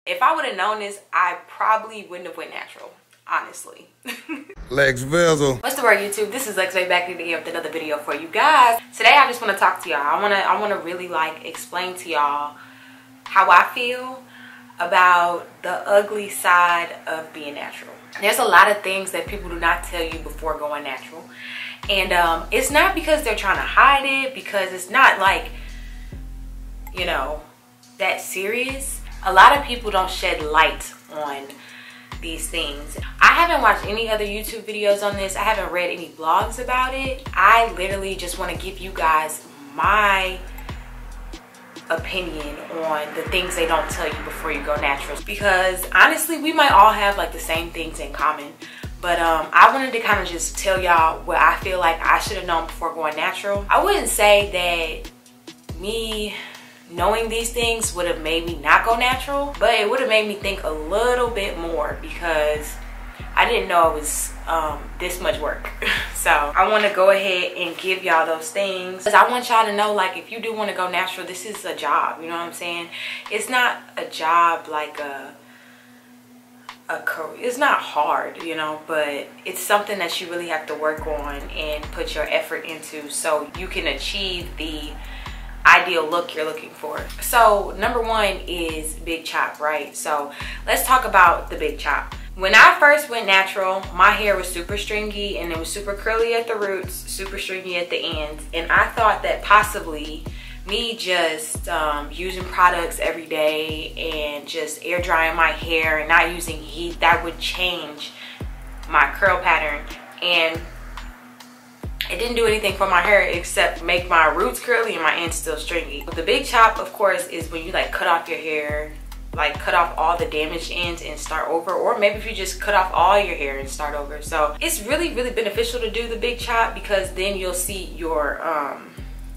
If I would have known this, I probably wouldn't have went natural, honestly. Lexvay. What's the word, YouTube? This is Lexvay back again with another video for you guys. Today I just want to talk to y'all. I wanna really like explain to y'all how I feel about the ugly side of being natural. There's a lot of things that people do not tell you before going natural. And it's not because they're trying to hide it, because it's not like, you know, that serious. A lot of people don't shed light on these things. I haven't watched any other YouTube videos on this. I haven't read any blogs about it. I literally just want to give you guys my opinion on the things they don't tell you before you go natural, because honestly we might all have like the same things in common, but I wanted to kind of just tell y'all what I feel like I should have known before going natural. I wouldn't say that me knowing these things would have made me not go natural, but it would have made me think a little bit more, because I didn't know it was this much work. So I want to go ahead and give y'all those things, because I want y'all to know, like, if you do want to go natural, this is a job, you know what I'm saying? It's not a job like it's not hard, you know, but it's something that you really have to work on and put your effort into so you can achieve the ideal look you're looking for. So number one is big chop, right? So let's talk about the big chop. When I first went natural, my hair was super stringy and it was super curly at the roots, super stringy at the ends, and I thought that possibly me just using products every day and just air drying my hair and not using heat, that would change my curl pattern. And it didn't do anything for my hair except make my roots curly and my ends still stringy. The big chop, of course, is when you like cut off your hair, like cut off all the damaged ends and start over, or maybe if you just cut off all your hair and start over. So it's really beneficial to do the big chop, because then you'll see your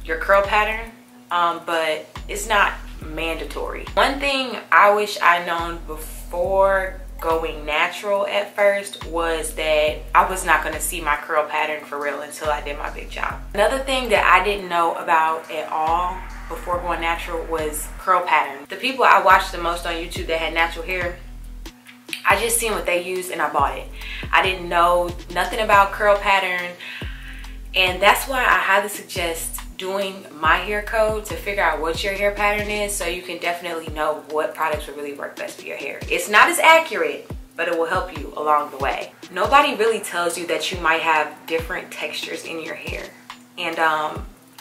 curl pattern, but it's not mandatory. One thing I wish I'd known before going natural at first was that I was not going to see my curl pattern for real until I did my big chop. Another thing that I didn't know about at all before going natural was curl pattern. The people I watched the most on YouTube that had natural hair, I just seen what they used and I bought it. I didn't know nothing about curl pattern, and that's why I highly suggest doing my hair code to figure out what your hair pattern is, so you can definitely know what products will really work best for your hair. It's not as accurate, but it will help you along the way. Nobody really tells you that you might have different textures in your hair, and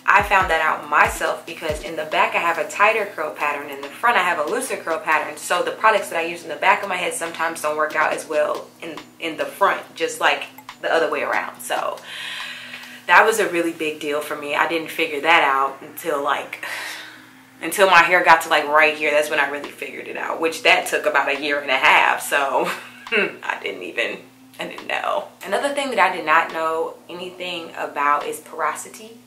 I found that out myself, because in the back I have a tighter curl pattern, in the front I have a looser curl pattern. So the products that I use in the back of my head sometimes don't work out as well in the front, just like the other way around. So that was a really big deal for me. I didn't figure that out until my hair got to like right here. That's when I really figured it out, which that took about a year and a half. So I didn't know. Another thing that I did not know anything about is porosity.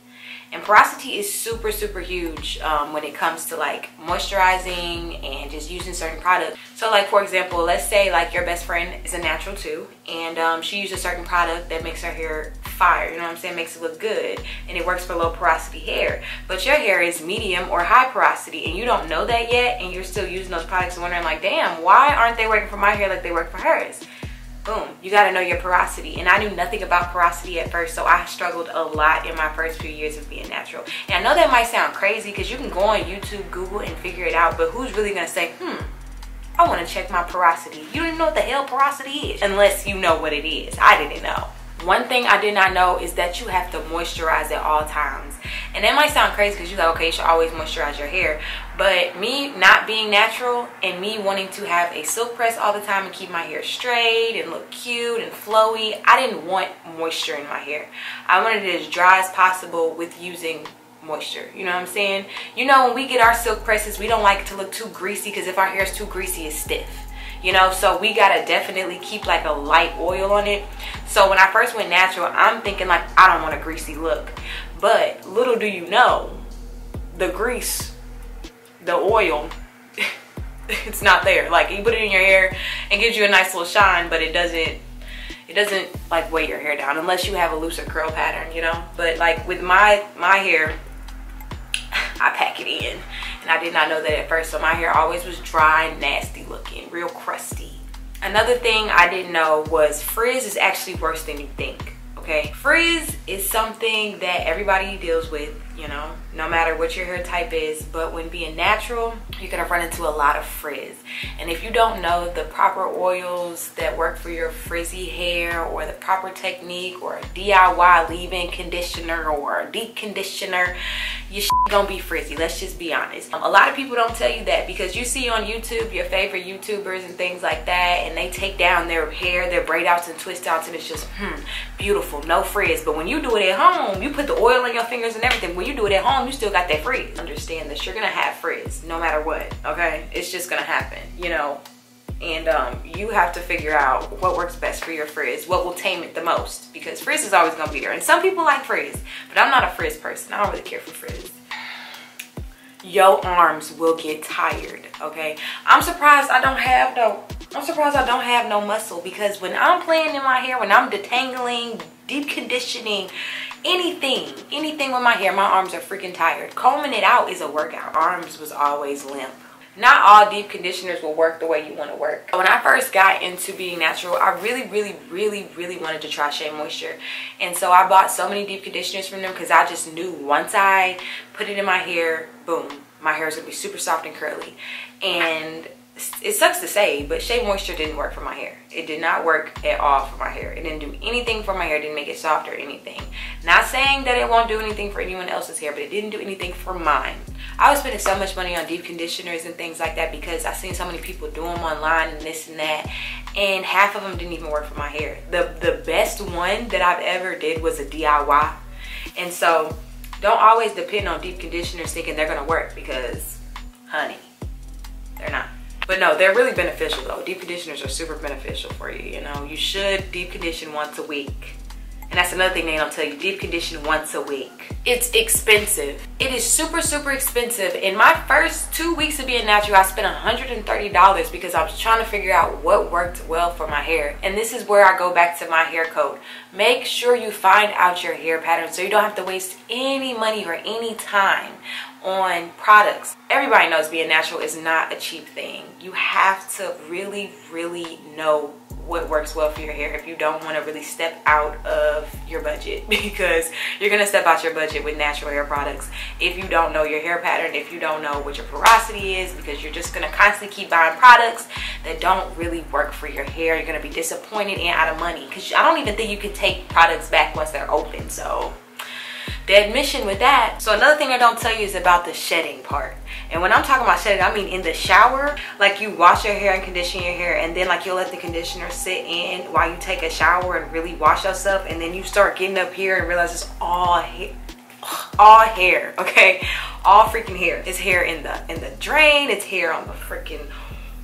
And porosity is super huge when it comes to like moisturizing and just using certain products. So like, for example, let's say like your best friend is a natural too, and she used a certain product that makes her hair fire, you know what I'm saying, makes it look good, and it works for low porosity hair. But your hair is medium or high porosity, and you don't know that yet, and you're still using those products and wondering like, damn, why aren't they working for my hair like they work for hers? Boom, you gotta know your porosity. And I knew nothing about porosity at first, so I struggled a lot in my first few years of being natural. And I know that might sound crazy, because you can go on YouTube, Google, and figure it out, but who's really gonna say, I wanna check my porosity? You don't even know what the hell porosity is, unless you know what it is. I didn't know. One thing I did not know is that you have to moisturize at all times. And that might sound crazy, because you're like, okay, you should always moisturize your hair. But me not being natural and me wanting to have a silk press all the time and keep my hair straight and look cute and flowy, I didn't want moisture in my hair. I wanted it as dry as possible with using moisture, you know what I'm saying? You know, when we get our silk presses, we don't like it to look too greasy, because if our hair is too greasy, it's stiff. You know, so we gotta definitely keep like a light oil on it. So when I first went natural, I'm thinking like, I don't want a greasy look. But little do you know, the grease, the oil, it's not there. Like, you put it in your hair and gives you a nice little shine, but it doesn't like weigh your hair down unless you have a looser curl pattern, you know. But like with my hair, I pack it in. And And I did not know that at first. So my hair always was dry and nasty looking, real crusty. Another thing I didn't know was frizz is actually worse than you think. Okay, frizz is something that everybody deals with, you know, no matter what your hair type is. But when being natural, you're gonna run into a lot of frizz. And if you don't know the proper oils that work for your frizzy hair, or the proper technique, or a DIY leave-in conditioner or a deep conditioner, your shit gonna be frizzy. Let's just be honest. A lot of people don't tell you that, because you see on YouTube your favorite YouTubers and things like that, and they take down their hair, their braid outs and twist outs, and it's just beautiful, no frizz. But when you do it at home, you put the oil in your fingers and everything. When you do it at home, you still got that frizz. Understand that you're gonna have frizz no matter what. Okay, it's just gonna happen, you know. And you have to figure out what works best for your frizz, what will tame it the most, because frizz is always gonna be there. And some people like frizz, but I'm not a frizz person. I don't really care for frizz. Your arms will get tired, okay? I'm surprised I don't have no muscle, because when I'm playing in my hair, when I'm detangling, deep conditioning, anything with my hair, my arms are freaking tired. Combing it out is a workout. Arms was always limp. Not all deep conditioners will work the way you want to work. When I first got into being natural, I really wanted to try Shea Moisture. And so I bought so many deep conditioners from them, because I just knew once I put it in my hair, boom, my hair is going to be super soft and curly. And it sucks to say, but Shea Moisture didn't work for my hair. It did not work at all for my hair. It didn't do anything for my hair. It didn't make it soft or anything. Not saying that it won't do anything for anyone else's hair, but it didn't do anything for mine. I was spending so much money on deep conditioners and things like that, because I seen so many people do them online and this and that, and half of them didn't even work for my hair. The best one that I've ever did was a DIY. And so don't always depend on deep conditioners thinking they're gonna work, because honey, they're not. But no, they're really beneficial though. Deep conditioners are super beneficial for you, you know. You should deep condition once a week. And that's another thing they don't tell you, deep condition once a week. It's expensive. It is super expensive. In my first 2 weeks of being natural, I spent $130 because I was trying to figure out what worked well for my hair. And this is where I go back to my hair code. Make sure you find out your hair pattern so you don't have to waste any money or any time on products. Everybody knows being natural is not a cheap thing. You have to really know what works well for your hair if you don't want to really step out of your budget, because you're gonna step out your budget with natural hair products if you don't know your hair pattern, if you don't know what your porosity is, because you're just gonna constantly keep buying products that don't really work for your hair. You're gonna be disappointed and out of money, because I don't even think you can take products back once they're open. So the admission with that. So another thing I don't tell you is about the shedding part. And when I'm talking about shedding, I mean in the shower. Like, you wash your hair and condition your hair, and then like you'll let the conditioner sit in while you take a shower and really wash yourself, and then you start getting up here and realize it's all hair, okay? All freaking hair. It's hair in the drain, it's hair on the freaking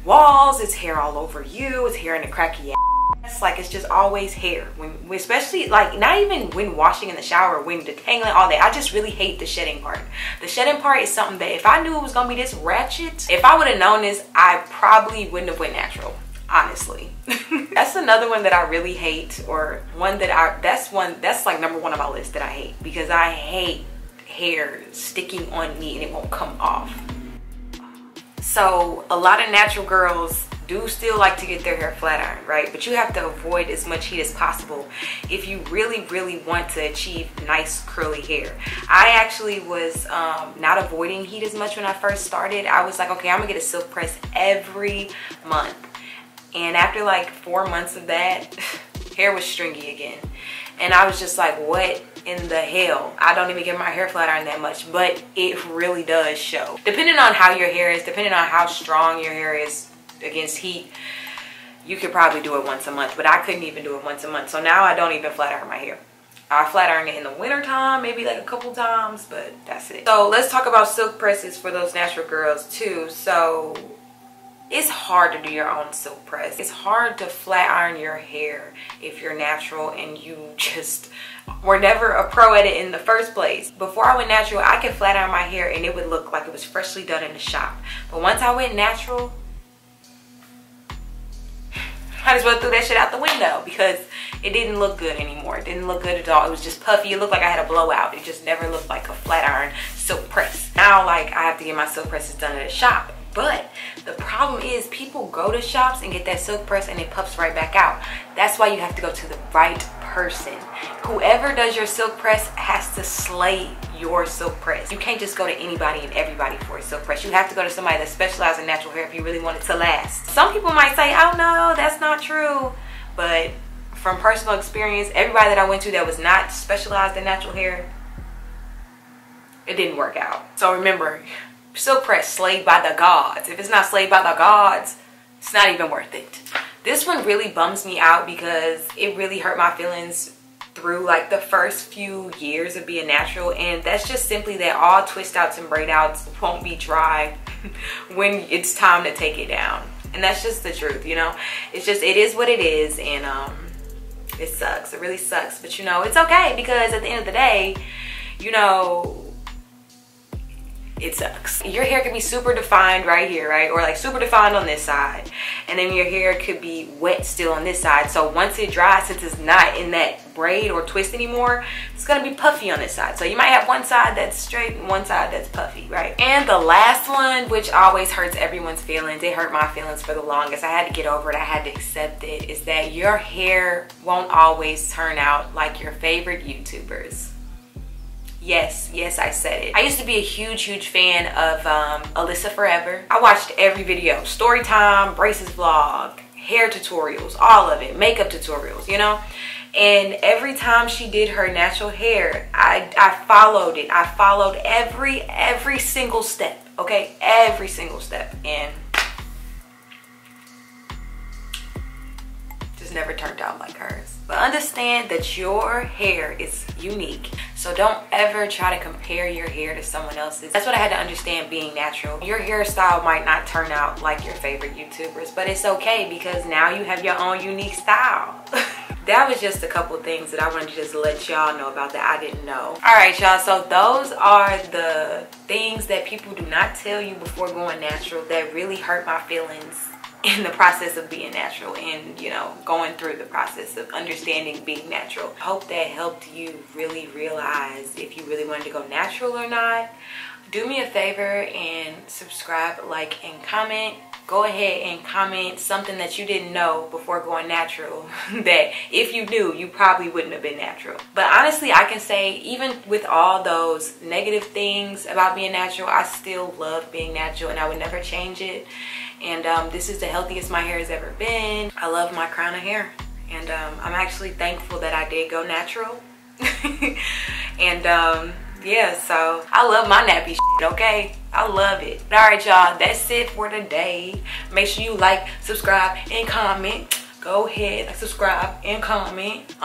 walls, it's hair all over you, it's hair in the crack of your ass. Like, it's just always hair. When, especially like, not even when washing in the shower, when detangling, all that. I just really hate the shedding part. The shedding part is something that if I knew it was gonna be this ratchet, if I would have known this, I probably wouldn't have went natural, honestly. That's another one that I really hate, or one that that's like #1 on my list that I hate, because I hate hair sticking on me and it won't come off. So a lot of natural girls do still like to get their hair flat ironed, right? But you have to avoid as much heat as possible if you really want to achieve nice curly hair. I actually was not avoiding heat as much when I first started. I was like, okay, I'm gonna get a silk press every month. And after like 4 months of that, hair was stringy again. And I was just like, what in the hell? I don't even get my hair flat ironed that much, but it really does show. Depending on how your hair is, depending on how strong your hair is against heat, you could probably do it once a month, but I couldn't even do it once a month. So now I don't even flat iron my hair. I flat iron it in the winter time, maybe like a couple times, but that's it. So let's talk about silk presses for those natural girls too. So it's hard to do your own silk press. It's hard to flat iron your hair if you're natural and you just were never a pro at it in the first place. Before I went natural, I could flat iron my hair and it would look like it was freshly done in the shop. But once I went natural, might as well threw that shit out the window, because it didn't look good anymore. It didn't look good at all. It was just puffy. It looked like I had a blowout. It just never looked like a flat iron silk press. Now now like I have to get my silk presses done at a shop. But the problem is people go to shops and get that silk press and it puffs right back out. That's why you have to go to the right person. Whoever does your silk press has to slay your silk press. You can't just go to anybody and everybody for a silk press. You have to go to somebody that specializes in natural hair if you really want it to last. Some people might say, oh no, that's not true. But from personal experience, everybody that I went to that was not specialized in natural hair, it didn't work out. So remember, silk press slayed by the gods. If it's not slayed by the gods, it's not even worth it. This one really bums me out because it really hurt my feelings through like the first few years of being natural, and that's just simply that all twist outs and braid outs won't be dry when it's time to take it down. And that's just the truth, you know. It's just, it is what it is, and it sucks. It really sucks, but you know, it's okay because at the end of the day, you know, it sucks. Your hair could be super defined right here, right? Or like super defined on this side. And then your hair could be wet still on this side. So once it dries, since it's not in that braid or twist anymore, it's gonna be puffy on this side. So you might have one side that's straight and one side that's puffy, right? And the last one, which always hurts everyone's feelings, it hurt my feelings for the longest. I had to get over it, I had to accept it, is that your hair won't always turn out like your favorite YouTubers. Yes, I said it. I used to be a huge fan of Alyssa Forever. I watched every video, story time, braces vlog, hair tutorials, all of it, makeup tutorials, you know? And every time she did her natural hair, I followed it. I followed every single step, okay? Every single step, and just never turned out like hers. But understand that your hair is unique. So don't ever try to compare your hair to someone else's. That's what I had to understand being natural. Your hairstyle might not turn out like your favorite YouTubers, but it's okay because now you have your own unique style. That was just a couple things that I wanted to just let y'all know about that I didn't know. All right, y'all, so those are the things that people do not tell you before going natural that really hurt my feelings in the process of being natural, and you know, going through the process of understanding being natural. I hope that helped you really realize if you really wanted to go natural or not. Do me a favor and subscribe, like, and comment. Go ahead and comment something that you didn't know before going natural that if you knew, you probably wouldn't have been natural. But honestly, I can say even with all those negative things about being natural, I still love being natural and I would never change it. And this is the healthiest my hair has ever been. I love my crown of hair, and I'm actually thankful that I did go natural. And yeah, so I love my nappy shit, okay? I love it. All right, y'all, that's it for today. Make sure you like, subscribe, and comment. Go ahead, subscribe, and comment.